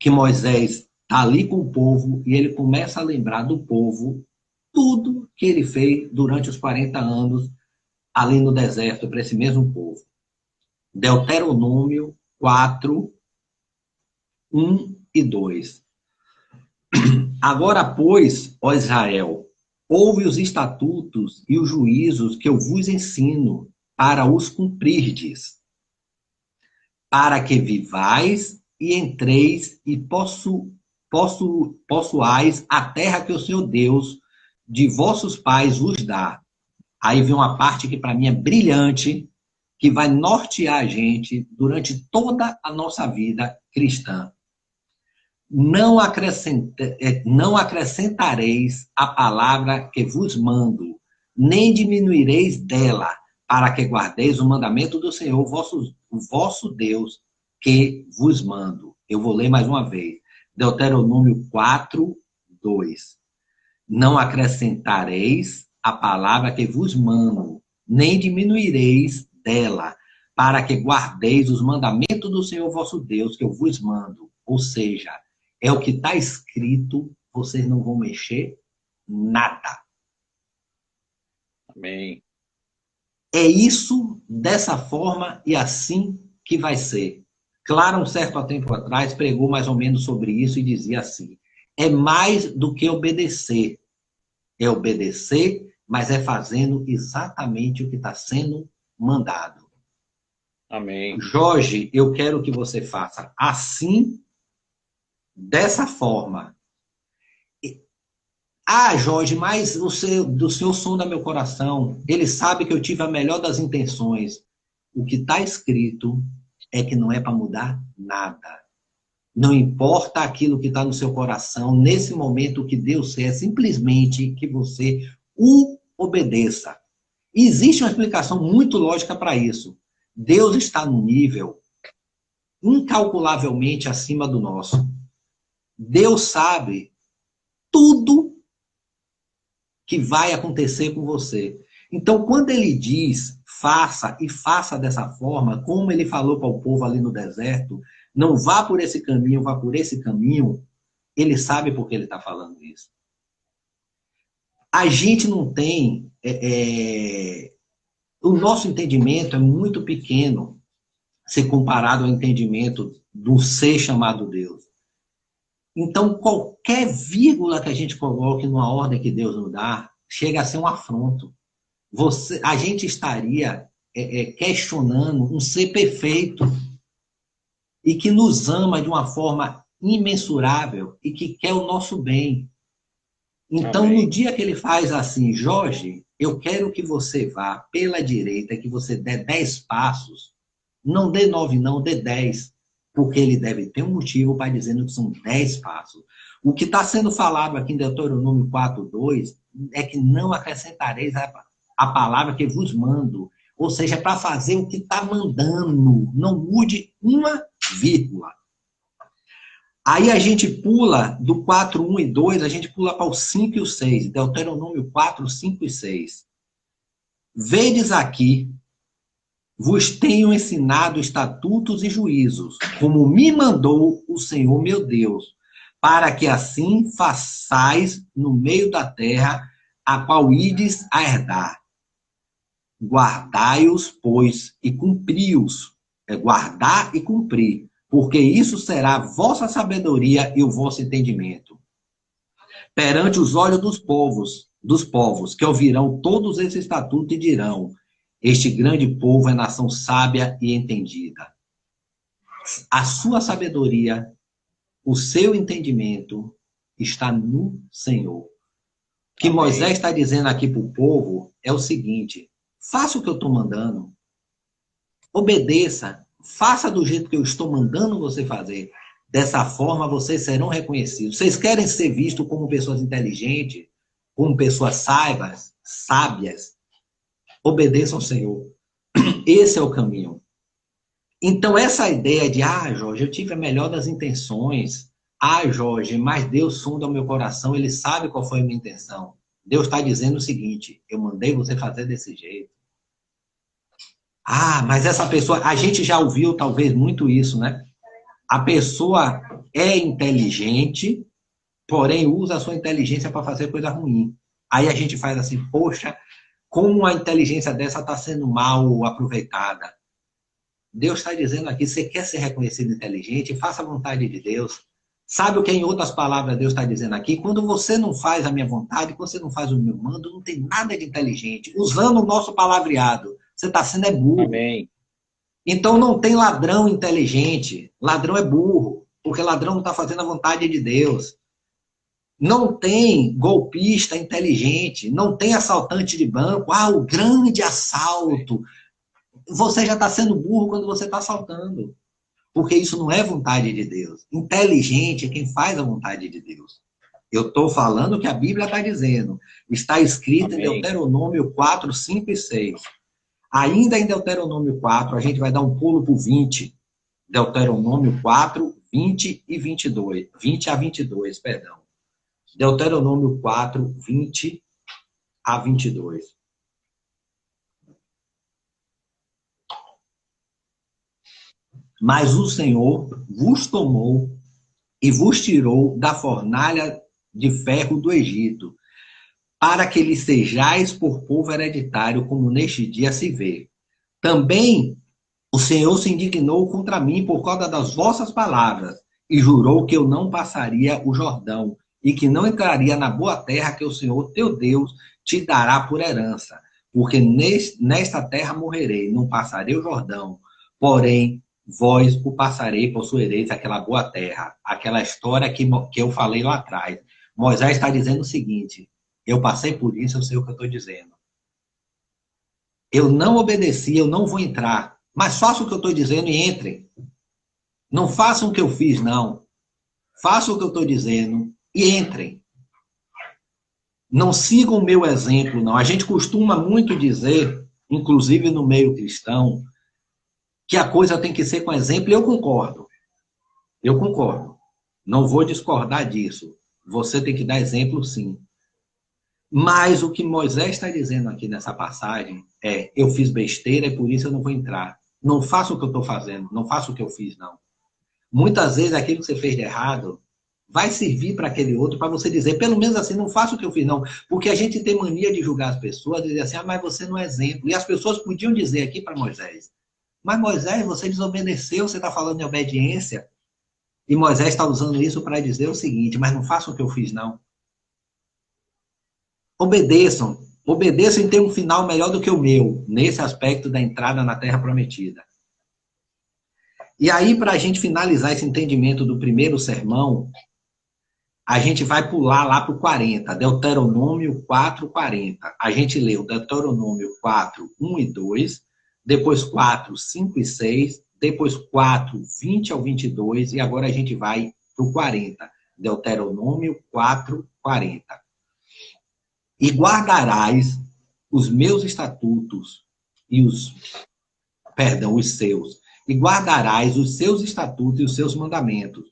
que Moisés está ali com o povo e ele começa a lembrar do povo tudo que ele fez durante os 40 anos ali no deserto para esse mesmo povo. Deuteronômio 4, 1 e 2. Agora, pois, ó Israel, ouve os estatutos e os juízos que eu vos ensino para os cumprirdes, para que vivais e entreis e possuais a terra que o Senhor Deus de vossos pais vos dá. Aí vem uma parte que para mim é brilhante, que vai nortear a gente durante toda a nossa vida cristã. Não acrescentareis a palavra que vos mando, nem diminuireis dela, para que guardeis o mandamento do Senhor, vosso Deus, que vos mando. Eu vou ler mais uma vez. Deuteronômio 4, 2. Não acrescentareis a palavra que vos mando, nem diminuireis dela, para que guardeis os mandamentos do Senhor vosso Deus, que eu vos mando. Ou seja, é o que está escrito, vocês não vão mexer nada. Amém. É isso, dessa forma e assim que vai ser. Clara, um certo tempo atrás, pregou mais ou menos sobre isso e dizia assim: é mais do que obedecer. É obedecer, mas é fazendo exatamente o que está sendo mandado. Amém. Jorge, eu quero que você faça assim, dessa forma. Ah, Jorge, mas do seu som do meu coração, ele sabe que eu tive a melhor das intenções. O que está escrito é que não é para mudar nada. Não importa aquilo que está no seu coração, nesse momento o que Deus quer é simplesmente que você o obedeça. E existe uma explicação muito lógica para isso. Deus está num nível incalculavelmente acima do nosso. Deus sabe tudo que vai acontecer com você. Então, quando ele diz, faça e faça dessa forma, como ele falou para o povo ali no deserto, não vá por esse caminho, vá por esse caminho, ele sabe por que ele está falando isso. A gente não tem. O nosso entendimento é muito pequeno se comparado ao entendimento do ser chamado Deus. Então, qualquer vírgula que a gente coloque numa ordem que Deus nos dá, chega a ser um afronto. A gente estaria questionando um ser perfeito e que nos ama de uma forma imensurável e que quer o nosso bem. Então, Amém. no dia que ele faz assim, Jorge, eu quero que você vá pela direita, que você dê 10 passos, não dê 9 não, dê 10, porque ele deve ter um motivo para dizendo que são 10 passos. O que está sendo falado aqui em Deuteronômio 4:2 é que não acrescentareis a palavra que vos mando, ou seja, para fazer o que está mandando, não mude uma vírgula. Aí a gente pula do 4, 1 e 2, a gente pula para o 5 e o 6, Deuteronômio 4, 5 e 6. Vedes aqui, vos tenho ensinado estatutos e juízos, como me mandou o Senhor meu Deus, para que assim façais no meio da terra, a qual ides a herdar. Guardai-os, pois, e cumpri-os. É guardar e cumprir, porque isso será a vossa sabedoria e o vosso entendimento. Perante os olhos dos povos, que ouvirão todos esses estatutos e dirão: este grande povo é nação sábia e entendida. A sua sabedoria, o seu entendimento está no Senhor. O que Amém. Moisés está dizendo aqui para o povo é o seguinte: faça o que eu estou mandando, obedeça, faça do jeito que eu estou mandando você fazer. Dessa forma, vocês serão reconhecidos. Vocês querem ser vistos como pessoas inteligentes, como pessoas sábias, obedeçam ao Senhor. Esse é o caminho. Então, essa ideia de, Jorge, eu tive a melhor das intenções. Jorge, mas Deus sonda o meu coração, ele sabe qual foi a minha intenção. Deus está dizendo o seguinte: eu mandei você fazer desse jeito. Mas essa pessoa, a gente já ouviu talvez muito isso, né? A pessoa é inteligente, porém usa a sua inteligência para fazer coisa ruim. Aí a gente faz assim, poxa, como a inteligência dessa está sendo mal aproveitada. Deus está dizendo aqui, você quer ser reconhecido inteligente? Faça a vontade de Deus. Sabe o que, em outras palavras, Deus está dizendo aqui? Quando você não faz a minha vontade, quando você não faz o meu mando, não tem nada de inteligente. Usando o nosso palavreado, você está sendo burro. Amém. Então não tem ladrão inteligente. Ladrão é burro, porque ladrão não está fazendo a vontade de Deus. Não tem golpista inteligente, não tem assaltante de banco. O grande assalto. Você já está sendo burro quando você está assaltando. Porque isso não é vontade de Deus. Inteligente é quem faz a vontade de Deus. Eu estou falando o que a Bíblia está dizendo. Está escrito em Deuteronômio 4, 5 e 6. Ainda em Deuteronômio 4, a gente vai dar um pulo para o 20. Deuteronômio 4, 20 e 22. 20 a 22, perdão. Deuteronômio 4, 20 a 22. Mas o Senhor vos tomou e vos tirou da fornalha de ferro do Egito, para que lhe sejais por povo hereditário, como neste dia se vê. Também O Senhor se indignou contra mim por causa das vossas palavras e jurou que eu não passaria o Jordão e que não entraria na boa terra que o Senhor teu Deus te dará por herança. Porque nesta terra morrerei, não passarei o Jordão, porém vós o passarei, possuireis aquela boa terra. Aquela história que eu falei lá atrás. Moisés está dizendo o seguinte: eu passei por isso, eu sei o que eu estou dizendo. Eu não obedeci, eu não vou entrar. Mas façam o que eu estou dizendo e entrem. Não façam o que eu fiz, não. Façam o que eu estou dizendo e entrem. Não sigam o meu exemplo, não. A gente costuma muito dizer, inclusive no meio cristão, que a coisa tem que ser com exemplo, e eu concordo. Eu concordo. Não vou discordar disso. Você tem que dar exemplo, sim. Mas o que Moisés está dizendo aqui nessa passagem é: eu fiz besteira e por isso eu não vou entrar. Não faça o que eu estou fazendo, não faça o que eu fiz, não. Muitas vezes aquilo que você fez de errado vai servir para aquele outro, para você dizer, pelo menos assim, não faça o que eu fiz, não. Porque a gente tem mania de julgar as pessoas, dizer assim, mas você não é exemplo. E as pessoas podiam dizer aqui para Moisés, mas Moisés, você desobedeceu, você está falando de obediência. E Moisés está usando isso para dizer o seguinte: mas não faça o que eu fiz, não. Obedeçam. Obedeçam e tenham um final melhor do que o meu, nesse aspecto da entrada na Terra Prometida. E aí, para a gente finalizar esse entendimento do primeiro sermão, a gente vai pular lá para o 40, Deuteronômio 4, 40. A gente leu Deuteronômio 4, 1 e 2, depois 4, 5 e 6, depois 4, 20 ao 22, e agora a gente vai para o 40, Deuteronômio 4, 40. E guardarás os meus estatutos e os seus, e guardarás os seus estatutos e os seus mandamentos,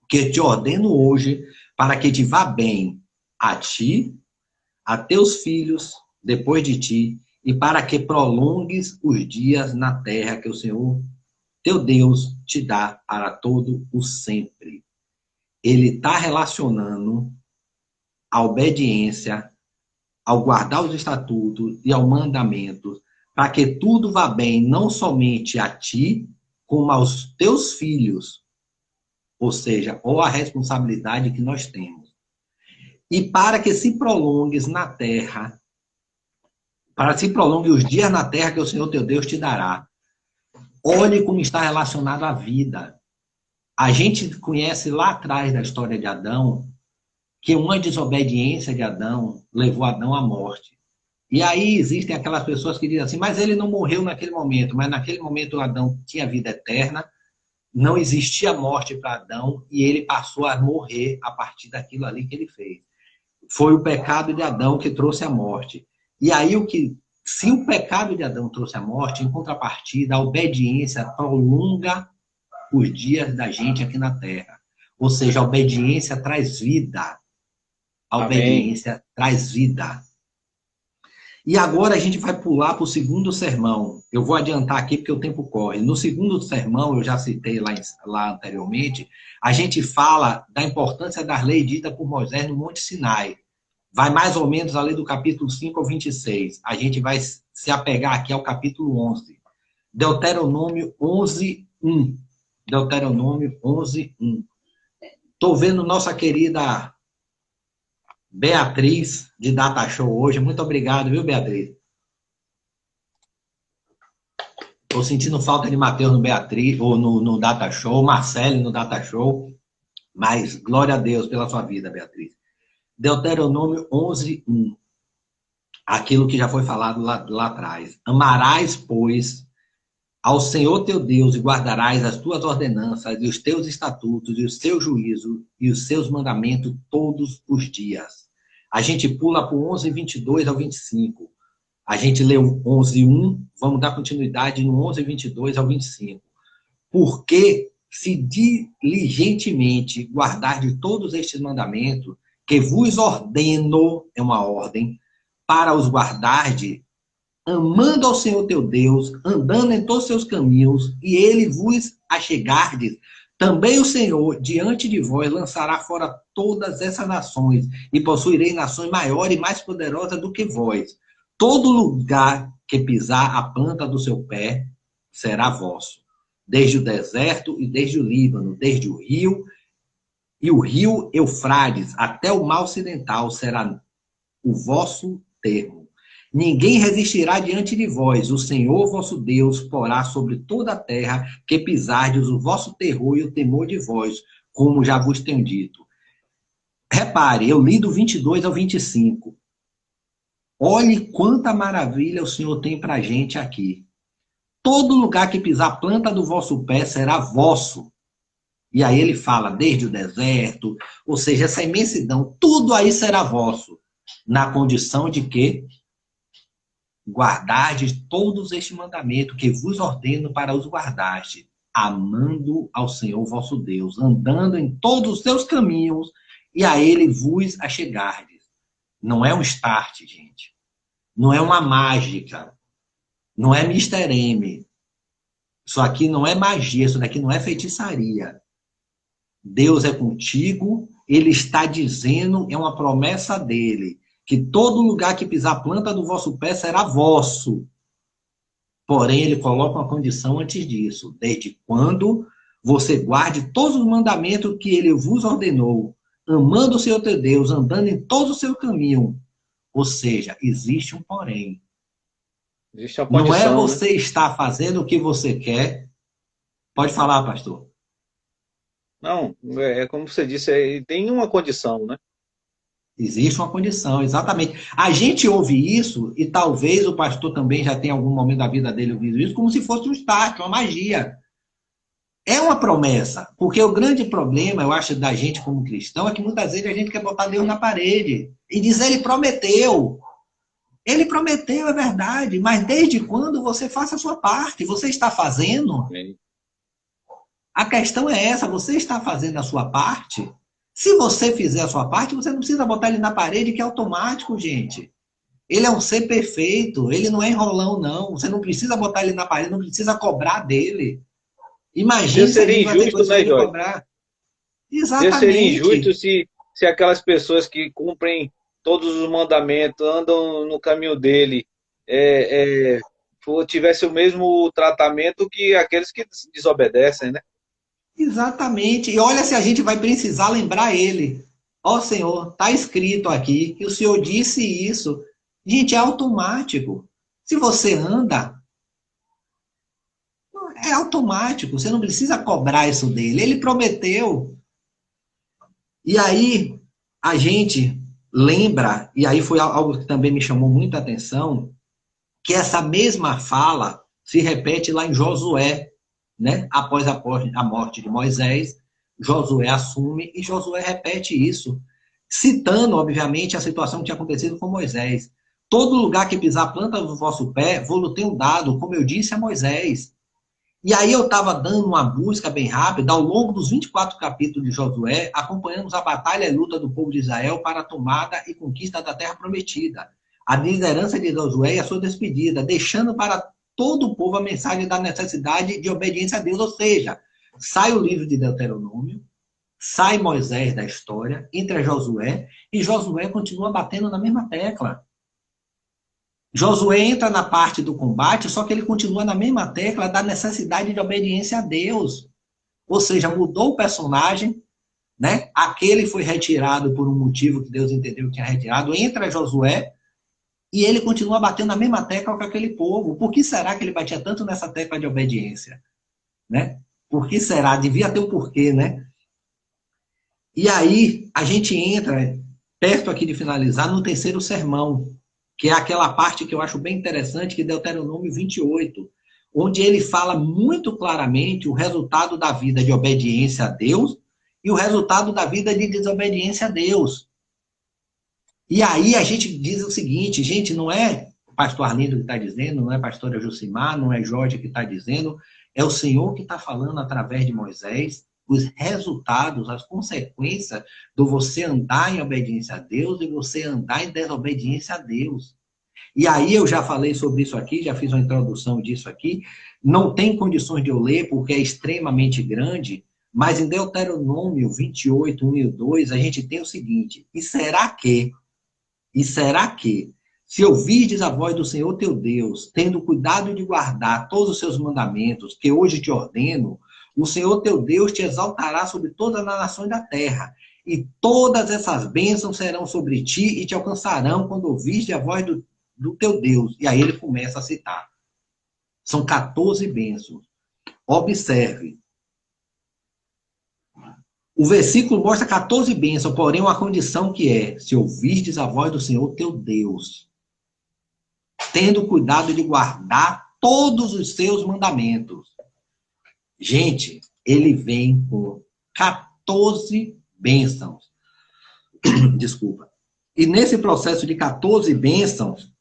que te ordeno hoje, para que te vá bem a ti, a teus filhos, depois de ti, e para que prolongues os dias na terra que o Senhor, teu Deus, te dá para todo o sempre. Ele está relacionando a obediência ao guardar os estatutos e ao mandamento, para que tudo vá bem, não somente a ti, como aos teus filhos. Ou seja, ou a responsabilidade que nós temos. E para que se prolongues na terra, para que se prolongue os dias na terra que o Senhor teu Deus te dará. Olhe como está relacionado à vida. A gente conhece lá atrás da história de Adão, que uma desobediência de Adão levou Adão à morte. E aí existem aquelas pessoas que dizem assim, mas ele não morreu naquele momento, mas naquele momento Adão tinha vida eterna, não existia morte para Adão e ele passou a morrer a partir daquilo ali que ele fez. Foi o pecado de Adão que trouxe a morte. E aí se o pecado de Adão trouxe a morte, em contrapartida, a obediência prolonga os dias da gente aqui na Terra. Ou seja, a obediência traz vida. A obediência traz vida. E agora a gente vai pular para o segundo sermão. Eu vou adiantar aqui porque o tempo corre. No segundo sermão, eu já citei lá anteriormente, a gente fala da importância das leis ditas por Moisés no Monte Sinai. Vai mais ou menos ali do capítulo 5 ao 26. A gente vai se apegar aqui ao capítulo 11. Deuteronômio 11, 1. Deuteronômio 11, 1. Estou vendo nossa querida Beatriz, de Data Show hoje. Muito obrigado, viu, Beatriz? Estou sentindo falta de Matheus no Beatriz, ou no Data Show, Marcelo no Data Show. Mas glória a Deus pela sua vida, Beatriz. Deuteronômio 11, 1. Aquilo que já foi falado lá atrás. Amarás, pois, ao Senhor teu Deus e guardarás as tuas ordenanças e os teus estatutos e os teus juízos e os seus mandamentos todos os dias. A gente pula para o 11, 22 ao 25. A gente leu 11, 1, vamos dar continuidade no 11, 22 ao 25. Porque se diligentemente guardar de todos estes mandamentos, que vos ordeno, é uma ordem, para os guardardes, amando ao Senhor teu Deus, andando em todos os seus caminhos, e ele vos achegardes, também o Senhor, diante de vós, lançará fora todas essas nações, e possuirei nações maiores e mais poderosas do que vós. Todo lugar que pisar a planta do seu pé, será vosso. Desde o deserto e desde o Líbano, desde o rio e o rio Eufrates até o mar ocidental será o vosso termo. Ninguém resistirá diante de vós. O Senhor vosso Deus porá sobre toda a terra que pisardes o vosso terror e o temor de vós, como já vos tenho dito. Repare, eu li do 22 ao 25. Olhe quanta maravilha o Senhor tem para a gente aqui. Todo lugar que pisar a planta do vosso pé será vosso. E aí ele fala, desde o deserto, ou seja, essa imensidão, tudo aí será vosso, na condição de que guardardes todos este mandamento que vos ordeno para os guardardes, amando ao Senhor vosso Deus, andando em todos os seus caminhos, e a ele vos achegardes. Não é um start, gente. Não é uma mágica. Não é Mr. M. Isso aqui não é magia, isso daqui não é feitiçaria. Deus é contigo, ele está dizendo, é uma promessa dele, que todo lugar que pisar a planta do vosso pé será vosso. Porém, ele coloca uma condição antes disso, desde quando você guarde todos os mandamentos que ele vos ordenou, amando o Senhor teu Deus, andando em todo o seu caminho. Ou seja, existe um porém. Existe uma condição, não é você estar fazendo o que você quer. Pode falar, pastor. Não, é como você disse, tem uma condição, né? Existe uma condição, exatamente. A gente ouve isso, e talvez o pastor também já tenha algum momento da vida dele ouvido isso, como se fosse um start, uma magia. É uma promessa, porque o grande problema, eu acho, da gente como cristão, é que muitas vezes a gente quer botar Deus na parede e dizer, ele prometeu. Ele prometeu, é verdade, mas desde quando você faça a sua parte? Você está fazendo? A questão é essa, você está fazendo a sua parte? Se você fizer a sua parte, você não precisa botar ele na parede, que é automático, gente. Ele é um ser perfeito, ele não é enrolão, não. Você não precisa botar ele na parede, não precisa cobrar dele. Imagina se a gente vai ter coisa né, de cobrar. Exatamente. Seria injusto se aquelas pessoas que cumprem todos os mandamentos, andam no caminho dele, tivesse o mesmo tratamento que aqueles que desobedecem, né? Exatamente. E olha se a gente vai precisar lembrar ele. Ó Senhor, está escrito aqui que o Senhor disse isso. Gente, é automático. Se você anda, é automático. Você não precisa cobrar isso dele. Ele prometeu. E aí, a gente lembra, e aí foi algo que também me chamou muita atenção, que essa mesma fala se repete lá em Josué, né? Após a morte de Moisés, Josué assume e Josué repete isso, citando, obviamente, a situação que tinha acontecido com Moisés. Todo lugar que pisar a planta do vosso pé, vou-lo tenho dado, como eu disse a Moisés. E aí eu estava dando uma busca bem rápida, ao longo dos 24 capítulos de Josué, acompanhamos a batalha e luta do povo de Israel para a tomada e conquista da terra prometida. A liderança de Josué e a sua despedida, deixando para todo o povo a mensagem da necessidade de obediência a Deus, ou seja, sai o livro de Deuteronômio, sai Moisés da história, entra Josué, e Josué continua batendo na mesma tecla. Josué entra na parte do combate, só que ele continua na mesma tecla da necessidade de obediência a Deus. Ou seja, mudou o personagem, né? Aquele foi retirado por um motivo que Deus entendeu que tinha retirado, entra Josué, e ele continua batendo na mesma tecla com aquele povo. Por que será que ele batia tanto nessa tecla de obediência? Né? Por que será? Devia ter um porquê, né? E aí, a gente entra, perto aqui de finalizar, no terceiro sermão, que é aquela parte que eu acho bem interessante, que é Deuteronômio 28, onde ele fala muito claramente o resultado da vida de obediência a Deus e o resultado da vida de desobediência a Deus. E aí a gente diz o seguinte, gente, não é o pastor Arlindo que está dizendo, não é a pastora Jucimar, não é Jorge que está dizendo, é o Senhor que está falando através de Moisés, os resultados, as consequências do você andar em obediência a Deus e você andar em desobediência a Deus. E aí eu já falei sobre isso aqui, já fiz uma introdução disso aqui, não tem condições de eu ler porque é extremamente grande, mas em Deuteronômio 28, 1 e 2, a gente tem o seguinte, e será que Se ouvirdes a voz do Senhor teu Deus, tendo cuidado de guardar todos os seus mandamentos, que hoje te ordeno, o Senhor teu Deus te exaltará sobre todas as nações da terra, e todas essas bênçãos serão sobre ti e te alcançarão quando ouviste a voz do teu Deus. E aí ele começa a citar. São 14 bênçãos. Observe. O versículo mostra 14 bênçãos, porém uma condição que é, se ouvirdes a voz do Senhor teu Deus, tendo cuidado de guardar todos os seus mandamentos. Gente, ele vem com 14 bênçãos. Desculpa. E nesse processo de 14 bênçãos,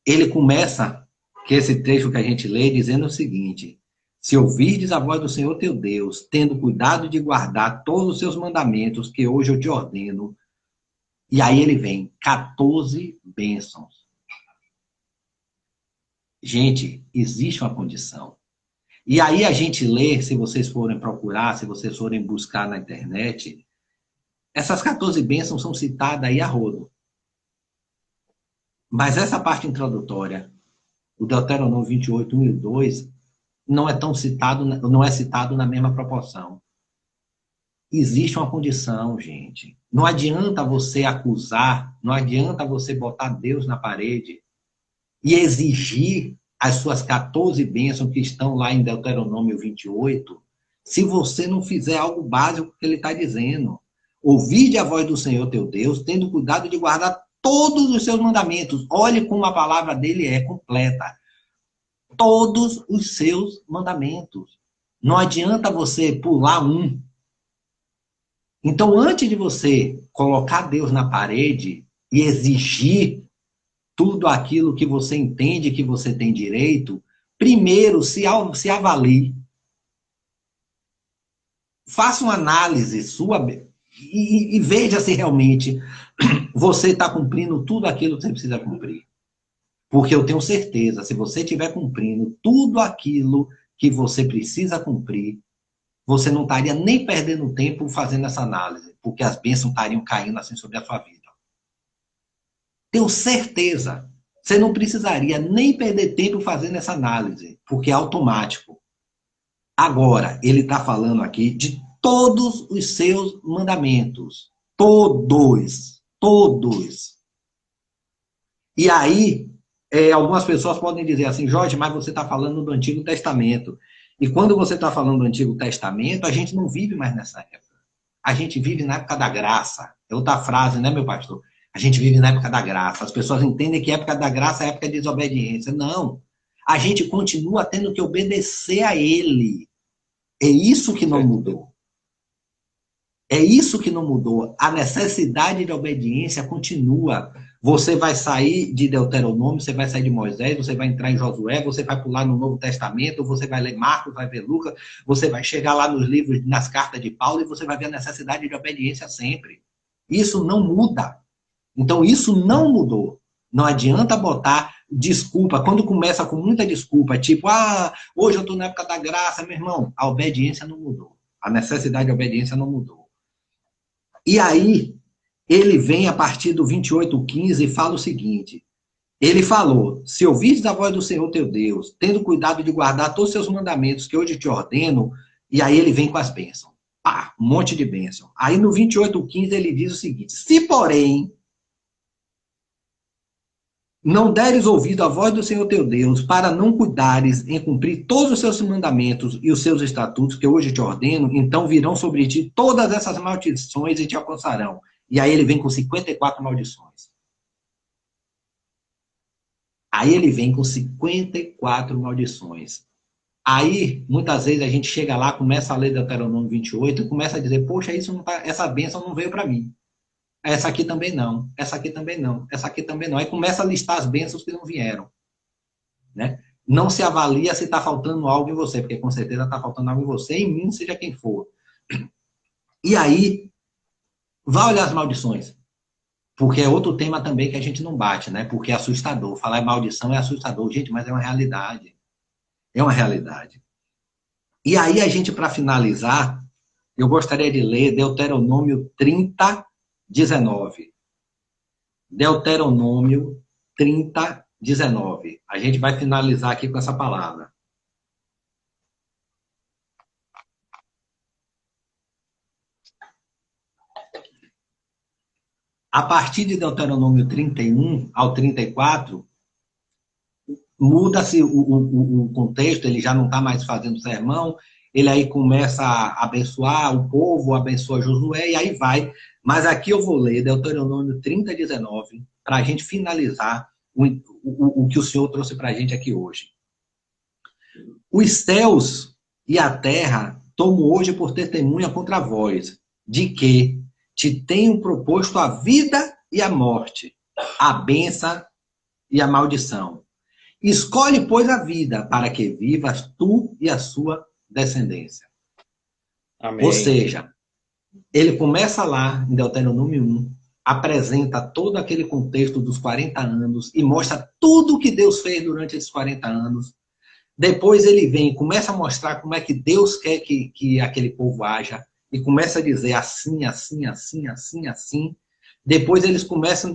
ele começa, que esse trecho que a gente lê, dizendo o seguinte: se ouvirdes a voz do Senhor teu Deus, tendo cuidado de guardar todos os seus mandamentos, que hoje eu te ordeno. E aí ele vem, 14 bênçãos. Gente, existe uma condição. E aí a gente lê, se vocês forem procurar, se vocês forem buscar na internet, essas 14 bênçãos são citadas aí a rodo. Mas essa parte introdutória, o Deuteronômio 28, 1 e 2, não é citado na mesma proporção. Existe uma condição, gente. Não adianta você acusar, não adianta você botar Deus na parede e exigir as suas 14 bênçãos que estão lá em Deuteronômio 28, se você não fizer algo básico que ele está dizendo. Ouvide a voz do Senhor teu Deus, tendo cuidado de guardar todos os seus mandamentos. Olhe como a palavra dele é completa. Todos os seus mandamentos. Não adianta você pular um. Então, antes de você colocar Deus na parede e exigir tudo aquilo que você entende que você tem direito, primeiro se avalie. Faça uma análise sua e veja se realmente você está cumprindo tudo aquilo que você precisa cumprir. Porque eu tenho certeza, se você estiver cumprindo tudo aquilo que você precisa cumprir, você não estaria nem perdendo tempo fazendo essa análise, porque as bênçãos estariam caindo assim sobre a sua vida. Tenho certeza. Você não precisaria nem perder tempo fazendo essa análise, porque é automático. Agora, ele está falando aqui de todos os seus mandamentos. Todos. Todos. E aí, algumas pessoas podem dizer assim, Jorge, mas você está falando do Antigo Testamento. E quando você está falando do Antigo Testamento, a gente não vive mais nessa época. A gente vive na época da graça. É outra frase, né, meu pastor? A gente vive na época da graça. As pessoas entendem que a época da graça é a época de desobediência. Não. A gente continua tendo que obedecer a ele. É isso que não mudou. É isso que não mudou. A necessidade de obediência continua. Você vai sair de Deuteronômio, você vai sair de Moisés, você vai entrar em Josué, você vai pular no Novo Testamento, você vai ler Marcos, vai ver Lucas, você vai chegar lá nos livros, nas cartas de Paulo, e você vai ver a necessidade de obediência sempre. Isso não muda. Então, isso não mudou. Não adianta botar desculpa. Quando começa com muita desculpa, tipo, hoje eu estou na época da graça, meu irmão, a obediência não mudou. A necessidade de obediência não mudou. E aí, ele vem a partir do 28:15 e fala o seguinte. Ele falou, se ouvirdes a voz do Senhor teu Deus, tendo cuidado de guardar todos os seus mandamentos que hoje te ordeno, e aí ele vem com as bênçãos. Pá, um monte de bênção. Aí no 28:15 ele diz o seguinte, se porém não deres ouvido à voz do Senhor teu Deus, para não cuidares em cumprir todos os seus mandamentos e os seus estatutos que hoje te ordeno, então virão sobre ti todas essas maldições e te alcançarão. E aí ele vem com 54 maldições. Aí ele vem com 54 maldições. Aí, muitas vezes, a gente chega lá, começa a ler Deuteronômio 28 e começa a dizer, poxa, essa bênção não veio para mim. Essa aqui também não, essa aqui também não, essa aqui também não. Aí começa a listar as bênçãos que não vieram. Né? Não se avalia se está faltando algo em você, porque com certeza está faltando algo em você, em mim, seja quem for. E aí, vai olhar as maldições. Porque é outro tema também que a gente não bate, né? Porque é assustador. Falar em maldição é assustador. Gente, mas é uma realidade. É uma realidade. E aí, a gente, para finalizar, eu gostaria de ler Deuteronômio 30, 19. Deuteronômio 30, 19. A gente vai finalizar aqui com essa palavra. A partir de Deuteronômio 31 ao 34, muda-se o contexto, ele já não está mais fazendo sermão, ele aí começa a abençoar o povo, abençoa Josué, e aí vai. Mas aqui eu vou ler Deuteronômio 30, 19, para a gente finalizar o que o Senhor trouxe para a gente aqui hoje. Os céus e a terra tomo hoje por testemunha contra vós, de que te tenho proposto a vida e a morte, a bênção e a maldição. Escolhe, pois, a vida, para que vivas tu e a sua descendência. Amém. Ou seja, ele começa lá, em Deuteronômio 1, apresenta todo aquele contexto dos 40 anos e mostra tudo o que Deus fez durante esses 40 anos. Depois ele vem e começa a mostrar como é que Deus quer que aquele povo haja, e começa a dizer assim, assim, assim, assim, assim. Depois ele começa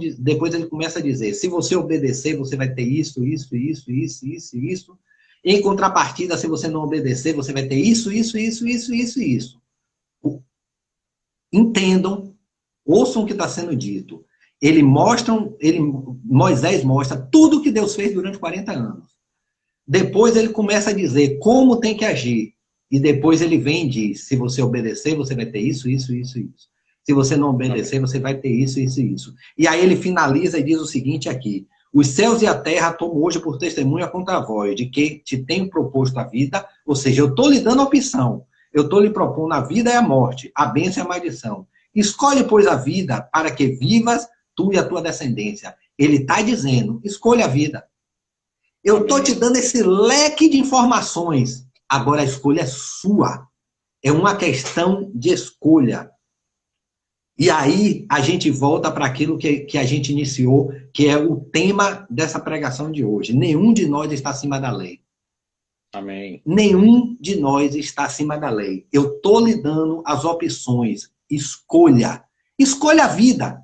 a dizer, se você obedecer, você vai ter isso, isso, isso, isso, isso, isso. Em contrapartida, se você não obedecer, você vai ter isso, isso, isso, isso, isso, isso. Entendam, ouçam o que está sendo dito. Moisés mostra tudo o que Deus fez durante 40 anos. Depois ele começa a dizer como tem que agir. E depois ele vem e diz, se você obedecer, você vai ter isso, isso, isso, isso. Se você não obedecer, você vai ter isso, isso e isso. E aí ele finaliza e diz o seguinte aqui, os céus e a terra tomo hoje por testemunha contra vós, de que te tenho proposto a vida, ou seja, eu estou lhe dando a opção, eu estou lhe propondo a vida e a morte, a bênção e a maldição. Escolhe, pois, a vida para que vivas tu e a tua descendência. Ele está dizendo, escolha a vida. Eu estou te dando esse leque de informações. Agora a escolha é sua. É uma questão de escolha. E aí a gente volta para aquilo que a gente iniciou, que é o tema dessa pregação de hoje. Nenhum de nós está acima da lei. Amém. Nenhum de nós está acima da lei. Eu estou lhe dando as opções. Escolha. Escolha a vida.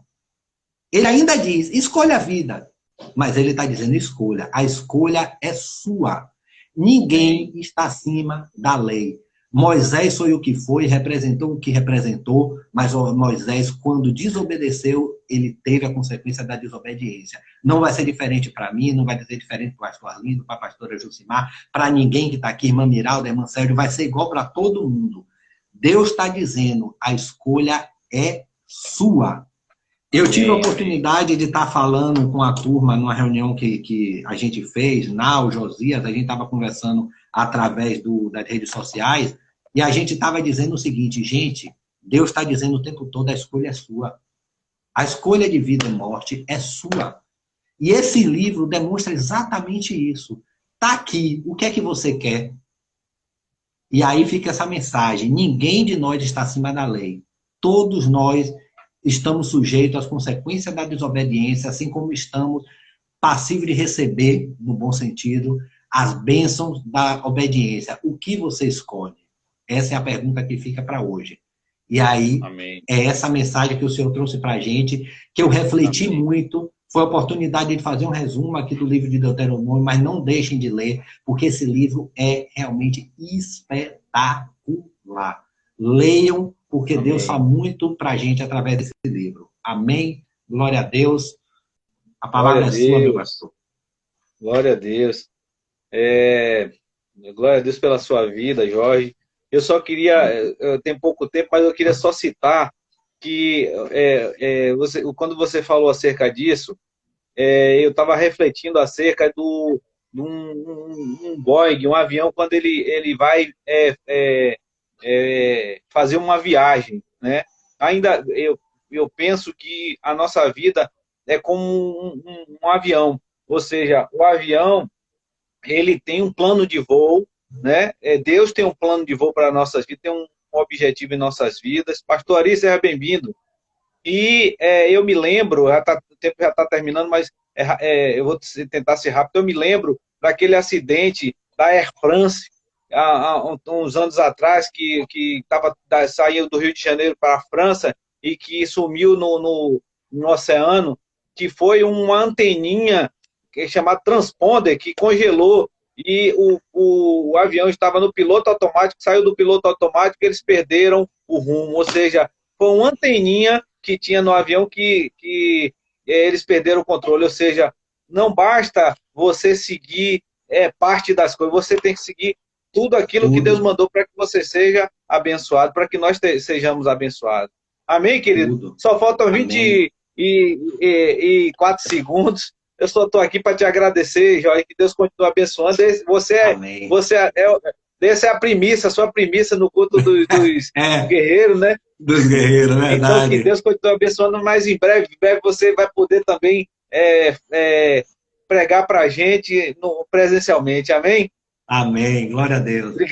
Ele ainda diz, escolha a vida. Mas ele está dizendo escolha. A escolha é sua. Ninguém está acima da lei. Moisés foi o que foi, representou o que representou, mas Moisés, quando desobedeceu, ele teve a consequência da desobediência. Não vai ser diferente para mim, não vai ser diferente para o pastor Arlindo, para a pastora Jucimar, para ninguém que está aqui, irmã Miralda, irmã Sérgio, vai ser igual para todo mundo. Deus está dizendo, a escolha é sua. Eu tive a oportunidade de estar falando com a turma numa reunião que a gente fez, o Josias, a gente estava conversando através das redes sociais, e a gente estava dizendo o seguinte, gente, Deus está dizendo o tempo todo, a escolha é sua. A escolha de vida e morte é sua. E esse livro demonstra exatamente isso. Está aqui, o que é que você quer? E aí fica essa mensagem, ninguém de nós está acima da lei. Todos nós estamos sujeitos às consequências da desobediência, assim como estamos passíveis de receber, no bom sentido, as bênçãos da obediência. O que você escolhe? Essa é a pergunta que fica para hoje. E aí, Amém. É essa mensagem que o Senhor trouxe para a gente, que eu refleti Amém. muito. Foi a oportunidade de fazer um resumo aqui do livro de Deuteronômio, mas não deixem de ler, porque esse livro é realmente espetacular. Leiam, porque Amém. Deus fala muito para a gente através desse livro. Amém? Glória a Deus. A palavra é sua, meu pastor. Glória a Deus. Glória a Deus pela sua vida, Jorge. Eu só queria, tem pouco tempo, mas eu queria só citar que quando você falou acerca disso, eu estava refletindo acerca de um Boeing, um avião, quando ele vai fazer uma viagem, né? Ainda eu penso que a nossa vida é como um avião, ou seja, o avião ele tem um plano de voo, né? Deus tem um plano de voo para nossas vidas, tem um objetivo em nossas vidas. Pastor Ari, seja bem-vindo. E eu me lembro, o tempo já está terminando, mas eu vou tentar ser rápido. Eu me lembro daquele acidente da Air France, há uns anos atrás, que saiu do Rio de Janeiro para a França e que sumiu no oceano, que foi uma anteninha que é chamado transponder, que congelou e o avião estava no piloto automático, saiu do piloto automático, eles perderam o rumo, ou seja, foi uma anteninha que tinha no avião que eles perderam o controle, ou seja, não basta você seguir parte das coisas, você tem que seguir tudo aquilo que Deus Tudo, mandou para que você seja abençoado, para que nós sejamos abençoados. Amém, querido? tudo. Só faltam Amém. 24 segundos. Eu só estou aqui para te agradecer, Joia, que Deus continue abençoando. Amém. Essa é a primícia, a sua primícia no culto dos É, guerreiros, né? dos guerreiros, Então, que verdade. Deus continue abençoando, mas em breve você vai poder também pregar para a gente presencialmente. Amém? Amém. Glória a Deus. Obrigado.